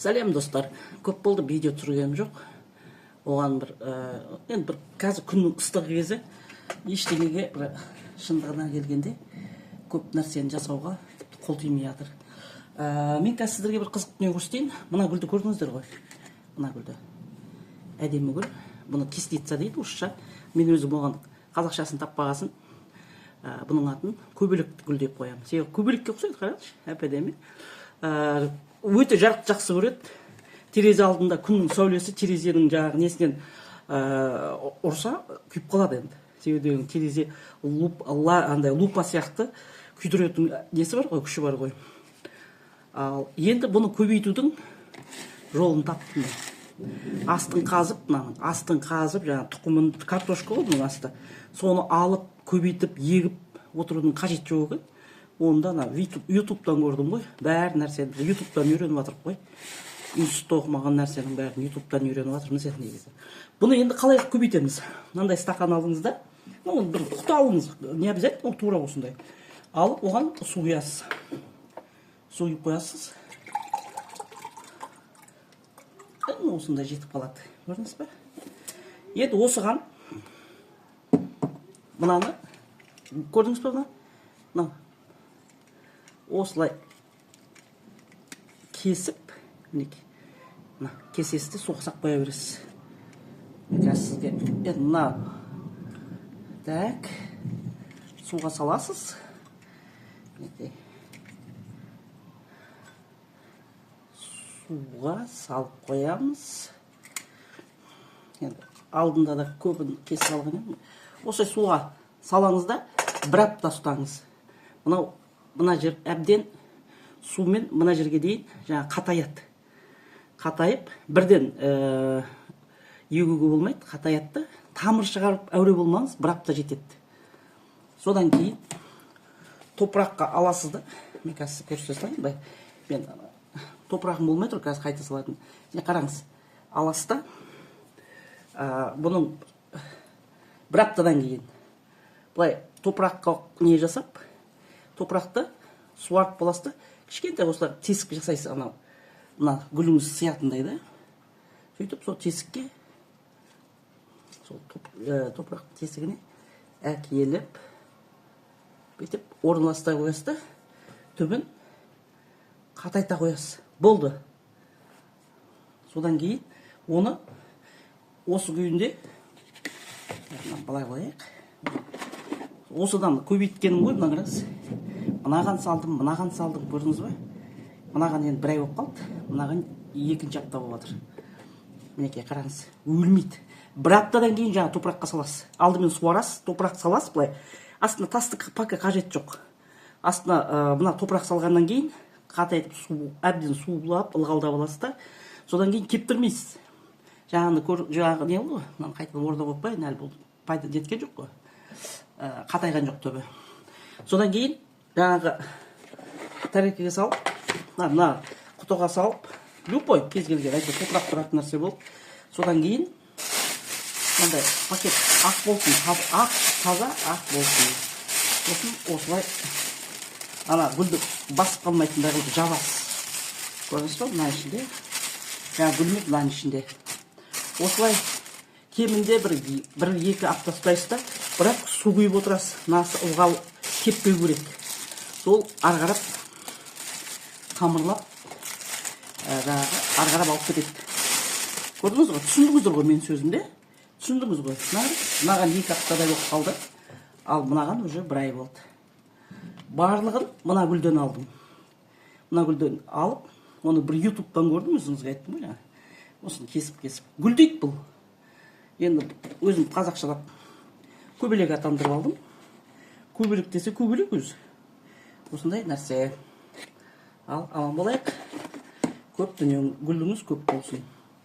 Сәлем достар. Көп болды видео түсіргенім жоқ. Оған бір қазір күннің ыстық кезі ештеңеге шындығына келгенде көп нәрсені жасауға қол тимей жатыр. Мен қазір сіздерге бір қызық дүние көрсетейін. Мына гүлді көрдіңіздер ғой. Мына гүлді. Әдемі гүл. Бұны кислица дейді орысша. Мен өзім оған қазақшасын таппағасын. Бұның атын көбелек гүл деп қоямын. Себебі көбелекке ұқсайды, қараңызшы, әп-әдемі. Өте жарық жақсы көреді. Терезе алдында күннің сәулесі терезенің жаңағы несінен ұрса күйіп қалады енді. Себебі терезе андай лупа сияқты күйдіретін несі бар ғой, күші бар ғой. Ал енді бұны көбейтудің жолын таптым. Астын қазып, жаңағы тұқымын, картошка ғой бұның асты. Соны алып, көбейтіп, егіп отырудың қажет жоқ екен. Онда ютубтан көрдім ғой. Бәр нәрсені ютубтан үйреніп жатырып қой. Институтта оқымаған нәрсенің бәрін ютубтан үйреніп жатырмыз негізі. Бұны енді қалай көбейтеміз? Мынандай стакан алдыңыз да, бір құты алыңыз. Не обязательно тура осындай. Алып, оған су құясыз. Су құйып қоясыз. Осындай жетіп қалады. Көрдіңіз бе? Енді осыған мынаны көрдіңіз бе мына? Осылай кесіп, кесесіде соқсақ қоя бересіз. Қазір сізге мына так суға саласыз. Суға салып қоямыз. Алдында да көбін кесіп алған едім. Осы суға салаңыз да бір апта ұстаңыз. Мына жер әбден сумен мына жерге дейін жаңа қатаяды. Қатайып, бірден егуге болмайды, қатаятты. Тамыр шығарып әуре болмаңыз, бір апта жетеді. Содан кейін топыраққа аласыз да. Мен қазір көрсете салайын. Мен топырағым болмай тұр, қазір қайта салатын. Қараңыз, аласыз да. Бұның бір аптадан кейін бұлай топыраққа не жасап, топырақты суарып боласыз да, кішкентай осылар тесік жасайсыз, мына гүліңіз сиятындай да. Сөйтіп, сол тесікке, сол топырақ тесігіне әкеліп, бүйтіп, орналастай қоясыз да, түбін қатайта қоясыз. Болды. Содан кейін, оны осы күйінде, былай қояйық. Осыдан көбейткенім ғой, мына қараңыз. Мынаған салдым, көрдіңіз бе? Мынаған енді бір ай болып қалды. Мынаған екінші апта болып жатыр. Мінекей, қараңыз, өлмейді. Бір аптадан кейін жаңа топыраққа саласыз. Алдымен суарасыз, топырақ саласыз, былай. Астына тасты пака қажет жоқ. Астына мына топырақ салғаннан кейін қатайтып, әбден сулап, ылғалдап аласыз да. Содан кейін кептірмейсіз. Жаңағы не болды ғой? Мынаны қайтадан орда қойып қояйын, әлі бұл пайда жеткен жоқ қой. Қатайған жоқ төбе. Содан кейін жаңағы тәрелкеге салып, мына құтыға салып, любой кез келген топырақ тұратын нәрсе болып, содан кейін мынандай пакет ақ болсын, таза ақ болсын. Сосын осылай ана гүлді басып қалмайтындай қылып жабасыз. Көрдіңіз бе, мына ішінде, жаңа гүлмек мынаның ішінде. Осылай кемінде бір-екі апта ұстайсыз да, бірақ су құйып отырасыз. Мынасы ылғал кеппеу керек. Сол арғарап, қамырлап, арғарап алып кетеді. Көрдіңіз ғой, түсіндіңіздер ғой мен сөзімде? Түсіндіңіз ғой. Мынаған 2 аптада болып қалды, ал мынаған уже бір ай болды. Барлығын мына гүлден алдым. Мына гүлден алып, оны бір ютубтан көрдім, өзіңізге айттым ғой. Осыны кесіп. Гүл дейді бұл. Енді өзім қазақшалап көбелек атандырып алдым. Көбелек десе көбелек өзі. Осындай нәрсе. Ал аман болайық. Көп дүниеңіз, гүліңіз көп болсын.